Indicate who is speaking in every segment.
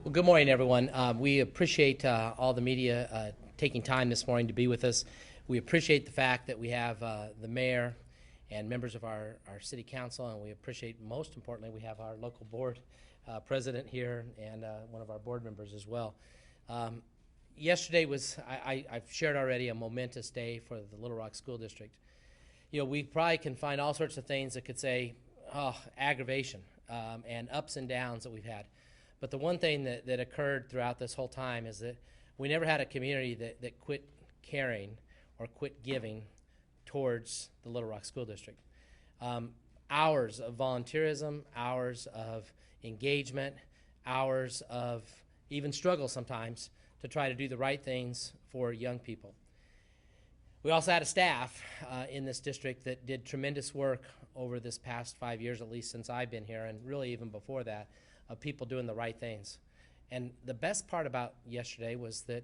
Speaker 1: Well, good morning, everyone. We appreciate all the media taking time this morning to be with us. We appreciate the fact that we have the mayor and members of our city council, and we appreciate, most importantly, we have our local board president here and one of our board members as well. Yesterday was, I've shared already, a momentous day for the Little Rock School District. You know, we probably can find all sorts of things that could say, oh, aggravation and ups and downs that we've had. But the one thing that occurred throughout this whole time is that we never had a community that quit caring or quit giving towards the Little Rock School District. Hours of volunteerism, hours of engagement, hours of even struggle sometimes to try to do the right things for young people. We also had a staff in this district that did tremendous work over this past 5 years, at least since I've been here, and really even before that, of people doing the right things. And the best part about yesterday was that,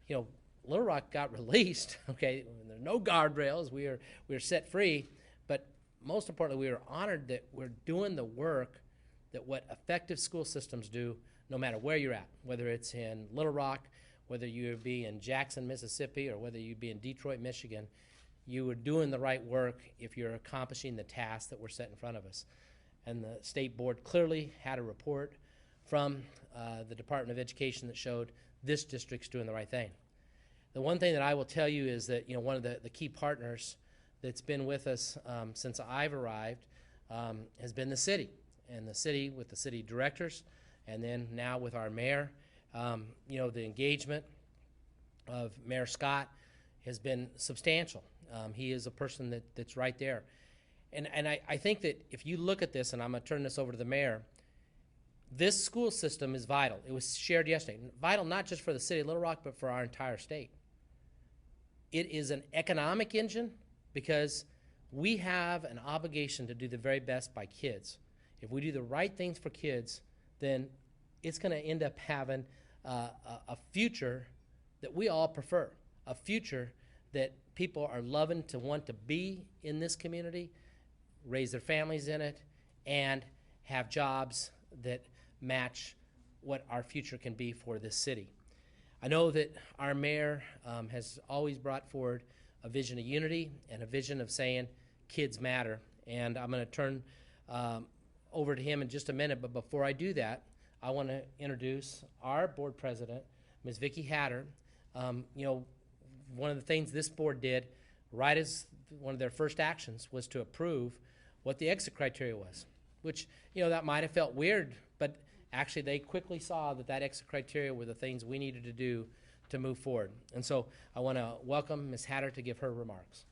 Speaker 1: you know, Little Rock got released, okay? There's no guardrails, we were set free, but most importantly, we were honored that we're doing the work that what effective school systems do no matter where you're at, whether it's in Little Rock, whether you be in Jackson, Mississippi, or whether you be in Detroit, Michigan. You are doing the right work if you're accomplishing the tasks that were set in front of us. And the state board clearly had a report from the Department of Education that showed this district's doing the right thing. The one thing that I will tell you is that, you know, one of the key partners that's been with us since I've arrived has been the city, and the city with the city directors, and then now with our mayor. You know, the engagement of Mayor Scott has been substantial. He is a person that's right there. And I think that if you look at this, and I'm going to turn this over to the mayor, this school system is vital. It was shared yesterday. Vital not just for the city of Little Rock, but for our entire state. It is an economic engine because we have an obligation to do the very best by kids. If we do the right things for kids, then it's going to end up having a future that we all prefer, a future that people are loving to want to be in this community, raise their families in it, and have jobs that match what our future can be for this city. I know that our mayor has always brought forward a vision of unity and a vision of saying kids matter, and I'm going to turn over to him in just a minute, but before I do that, I want to introduce our board president, Ms. Vicki Hatter. You know, one of the things this board did right as one of their first actions was to approve what the exit criteria was, which, you know, that might have felt weird, but actually they quickly saw that that exit criteria were the things we needed to do to move forward. And so I want to welcome Ms. Hatter to give her remarks.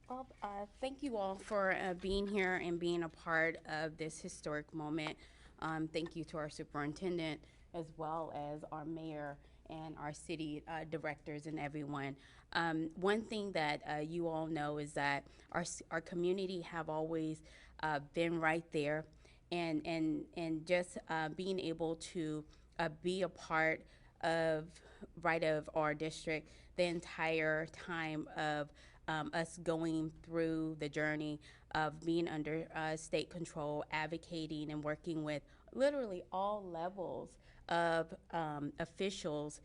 Speaker 2: Well, thank you all for being here and being a part of this historic moment. Thank you to our superintendent as well as our mayor and our city directors and everyone. One thing that you all know is that our community have always been right there, and just being able to be a part of our district the entire time of us going through the journey of being under state control, advocating and working with literally all levels of officials.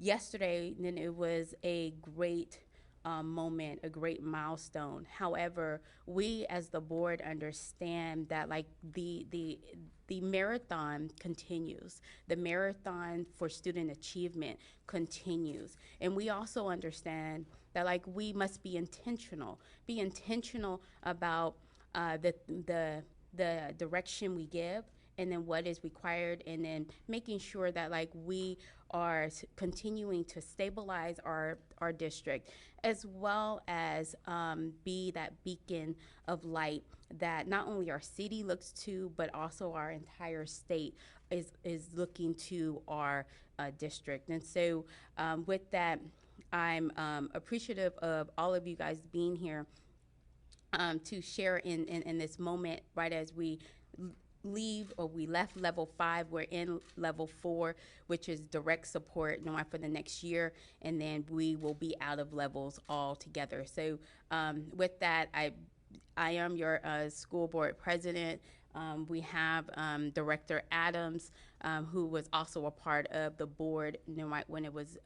Speaker 2: Yesterday, then it was a great moment, a great milestone. However, we as the board understand that like the marathon continues. The marathon for student achievement continues. And we also understand that like we must be intentional about the direction we give, and then what is required, and then making sure that like we are continuing to stabilize our district, as well as be that beacon of light that not only our city looks to, but also our entire state is looking to our district. And so with that, I'm appreciative of all of you guys being here to share in this moment right as we we left level 5, we're in level 4, which is direct support for the next year, and then we will be out of levels altogether. So with that, I am your school board president. We have Director Adams, who was also a part of the board when it was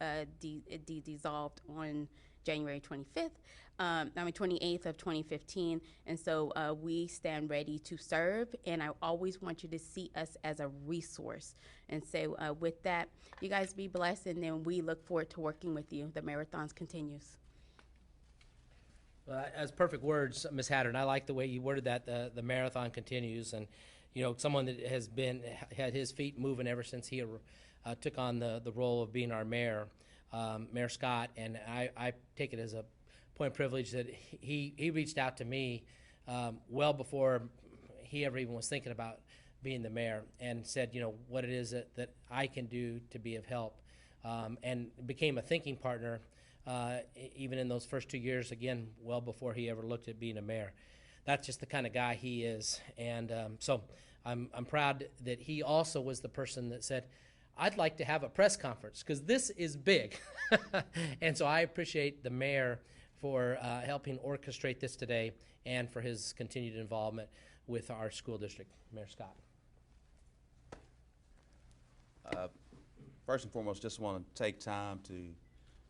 Speaker 2: dissolved on January 25th, 28th of 2015. And so we stand ready to serve, and I always want you to see us as a resource. And so with that, you guys be blessed, and then we look forward to working with you. The marathons continues.
Speaker 1: As perfect words, Ms. Hatter, and I like the way you worded that. The marathon continues, and someone that has had his feet moving ever since he took on the role of being our mayor, Mayor Scott, and I take it as a point of privilege that he reached out to me well before he ever even was thinking about being the mayor, and said, what it is that I can do to be of help, and became a thinking partner. Even in those first 2 years, again, well before he ever looked at being a mayor. That's just the kind of guy he is. And so I'm proud that he also was the person that said, I'd like to have a press conference because this is big. And so I appreciate the mayor for helping orchestrate this today and for his continued involvement with our school district. Mayor Scott.
Speaker 3: First and foremost, just want to take time to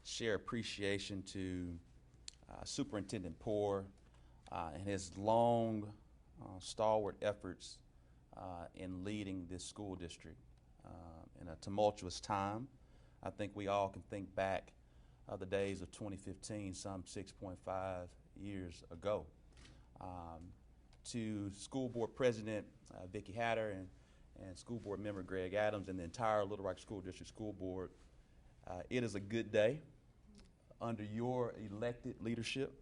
Speaker 3: share appreciation to Superintendent Poore and his long, stalwart efforts in leading this school district in a tumultuous time. I think we all can think back the days of 2015, some 6.5 years ago. To School Board President Vicki Hatter and School Board Member Greg Adams and the entire Little Rock School District School Board, it is a good day under your elected leadership.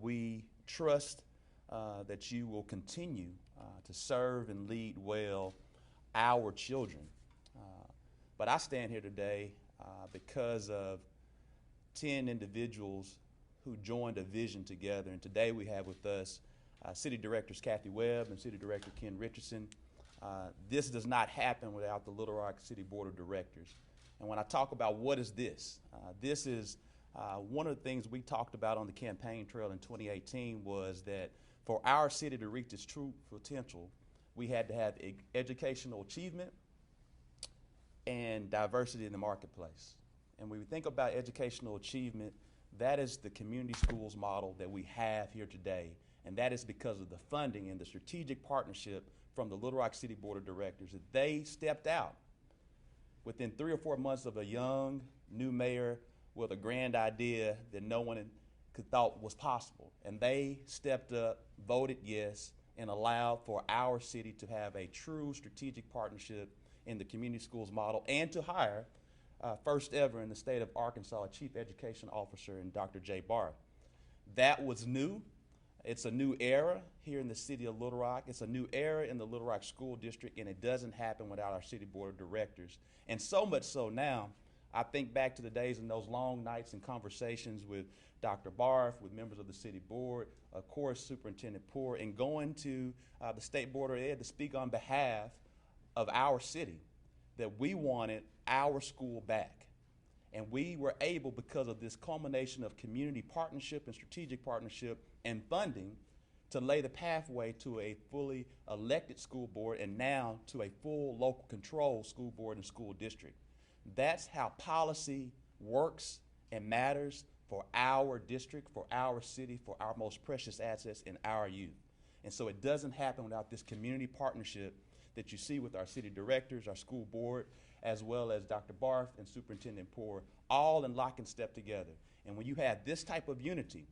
Speaker 3: We trust that you will continue to serve and lead well our children. But I stand here today because of 10 individuals who joined a vision together. And today we have with us City Directors Kathy Webb and City Director Ken Richardson. This does not happen without the Little Rock City Board of Directors. And when I talk about what is this, this is one of the things we talked about on the campaign trail in 2018 was that for our city to reach its true potential, we had to have educational achievement and diversity in the marketplace. And when we think about educational achievement, that is the community schools model that we have here today. And that is because of the funding and the strategic partnership from the Little Rock City Board of Directors that they stepped out within 3 or 4 months of a young new mayor with a grand idea that no one could thought was possible. And they stepped up, voted yes, and allowed for our city to have a true strategic partnership in the community schools model and to hire first ever in the state of Arkansas a chief education officer in Dr. Jay Barth. That was new. It's a new era here in the city of Little Rock. It's a new era in the Little Rock School District, and it doesn't happen without our city board of directors. And so much so now, I think back to the days in those long nights and conversations with Dr. Barth, with members of the city board, of course, Superintendent Poore, and going to the State Board of Ed to speak on behalf of our city, that we wanted our school back. And we were able, because of this culmination of community partnership and strategic partnership and funding, to lay the pathway to a fully elected school board and now to a full local control school board and school district. That's how policy works and matters for our district, for our city, for our most precious assets in our youth. And so it doesn't happen without this community partnership that you see with our city directors, our school board, as well as Dr. Barth and Superintendent Poore, all in lock and step together. And when you have this type of unity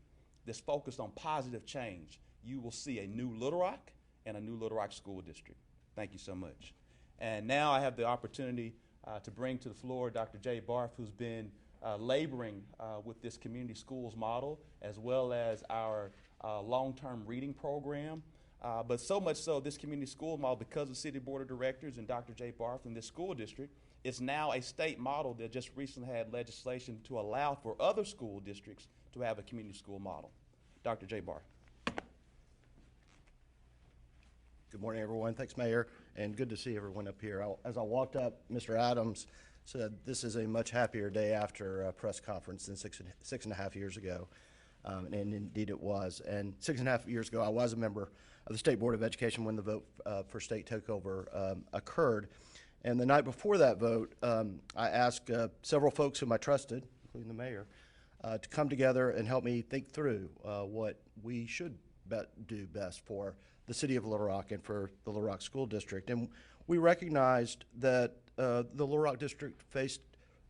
Speaker 3: that's focused on positive change, you will see a new Little Rock and a new Little Rock School District. Thank you so much. And now I have the opportunity to bring to the floor Dr. Jay Barth, who's been laboring with this community schools model, as well as our long-term reading program. But so much so, this community school model, because of City Board of Directors and Dr. Jay Barth and this school district, is now a state model that just recently had legislation to allow for other school districts to have a community school model. Dr. Jay Barth.
Speaker 4: Good morning, everyone. Thanks, Mayor, and good to see everyone up here. As I walked up, Mr. Adams said this is a much happier day after a press conference than six and a half years ago, and indeed it was. And 6.5 years ago, I was a member of the State Board of Education when the vote for state takeover occurred. And the night before that vote, I asked several whom I trusted, including the mayor, to come together and help me think through what we should do best for the city of Little Rock and for the Little Rock School District. And we recognized that the Little Rock District faced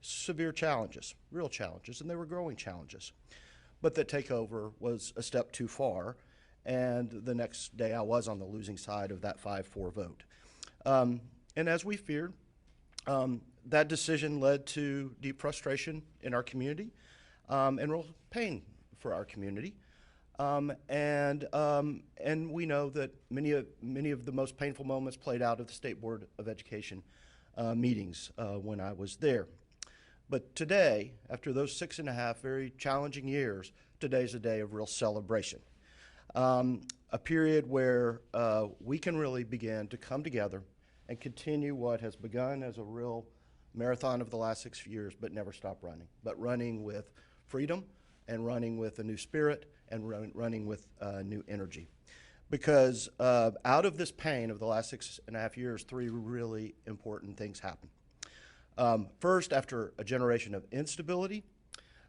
Speaker 4: severe challenges, real challenges, and they were growing challenges. But that takeover was a step too far, and the next day I was on the losing side of that 5-4 vote. And as we feared, that decision led to deep frustration in our community and real pain for our community. And we know that many of the most painful moments played out at the State Board of Education meetings when I was there. But today, after those 6.5 very challenging years, today's a day of real celebration. A period where we can really begin to come together and continue what has begun as a real marathon of the last 6 years, but never stop running, but running with freedom and running with a new spirit and running with new energy. Because out of this pain of the last 6.5 years, 3 really important things happen. First, after a generation of instability,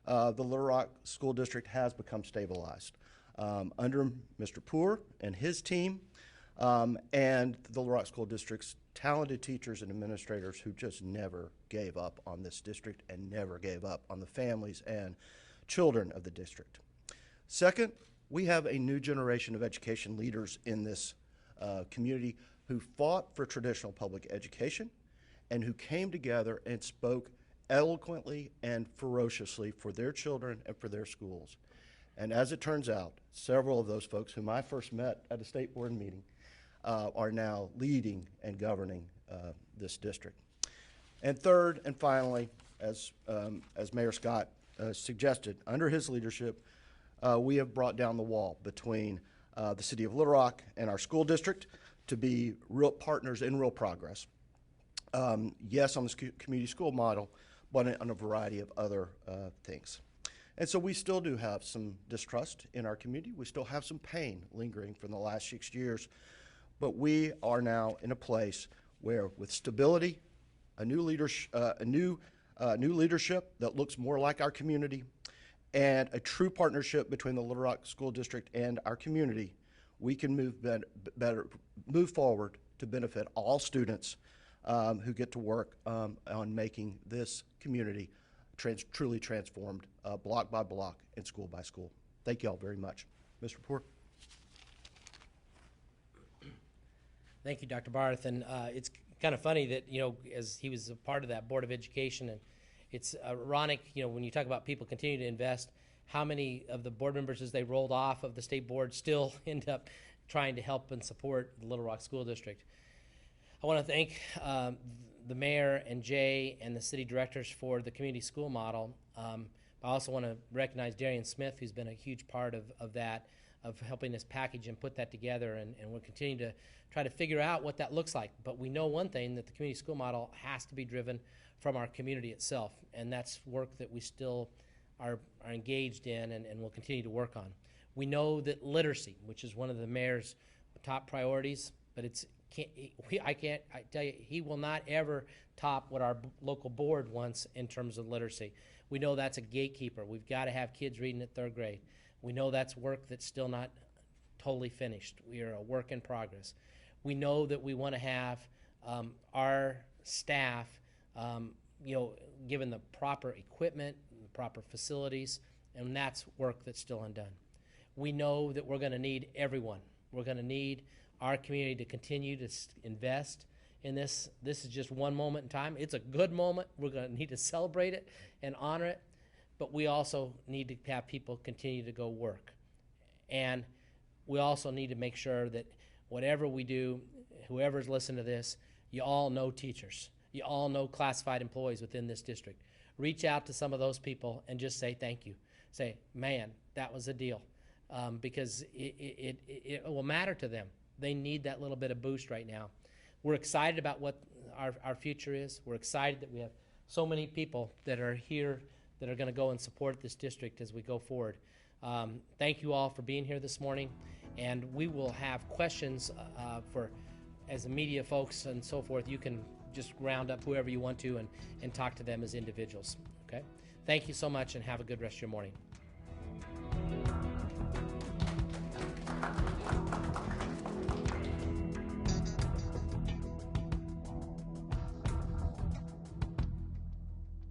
Speaker 4: the Little Rock School District has become stabilized. Under Mr. Poor and his team, and the Little Rock School District's talented teachers and administrators who just never gave up on this district and never gave up on the families and children of the district. Second, we have a new generation of education leaders in this community who fought for traditional public education and who came together and spoke eloquently and ferociously for their children and for their schools. And as it turns out, several of those folks whom I first met at a state board meeting are now leading and governing this district. And third and finally, as Mayor Scott suggested, under his leadership, we have brought down the wall between the city of Little Rock and our school district to be real partners in real progress. Yes, on the community school model, but on a variety of other things. And so we still do have some distrust in our community. We still have some pain lingering from the last 6 years, but we are now in a place where, with stability, a new leadership that looks more like our community, and a true partnership between the Little Rock School District and our community, we can move forward to benefit all students who get to work on making this community truly transformed block by block and school by school. Thank you all very much. Mr. Poor.
Speaker 1: Thank you, Dr. Barth. And it's kind of funny that, as he was a part of that Board of Education, and it's ironic, when you talk about people continue to invest, how many of the board members, as they rolled off of the state board, still end up trying to help and support the Little Rock School District. I want to thank the mayor and Jay and the city directors for the community school model. I also want to recognize Darian Smith, who's been a huge part of that, of helping us package and put that together, and we'll continue to try to figure out what that looks like. But we know one thing, that the community school model has to be driven from our community itself, and that's work that we still are engaged in and will continue to work on. We know that literacy, which is one of the mayor's top priorities, but I tell you, he will not ever top what our local board wants in terms of literacy. We know that's a gatekeeper. We've got to have kids reading at 3rd grade. We know that's work that's still not totally finished. We are a work in progress. We know that we want to have our staff, given the proper equipment, the proper facilities, and that's work that's still undone. We know that we're going to need everyone. We're going to need our community to continue to invest in this. This is just one moment in time. It's a good moment. We're going to need to celebrate it and honor it, but we also need to have people continue to go work. And we also need to make sure that whatever we do, whoever's listening to this, you all know teachers. You all know classified employees within this district. Reach out to some of those people and just say thank you. Say, man, that was a deal, because it will matter to them. They need that little bit of boost right now. We're excited about what our future is. We're excited that we have so many people that are here that are going to go and support this district as we go forward. Thank you all for being here this morning. And we will have questions for, as the media folks and so forth, you can just round up whoever you want to and talk to them as individuals, okay? Thank you so much and have a good rest of your morning.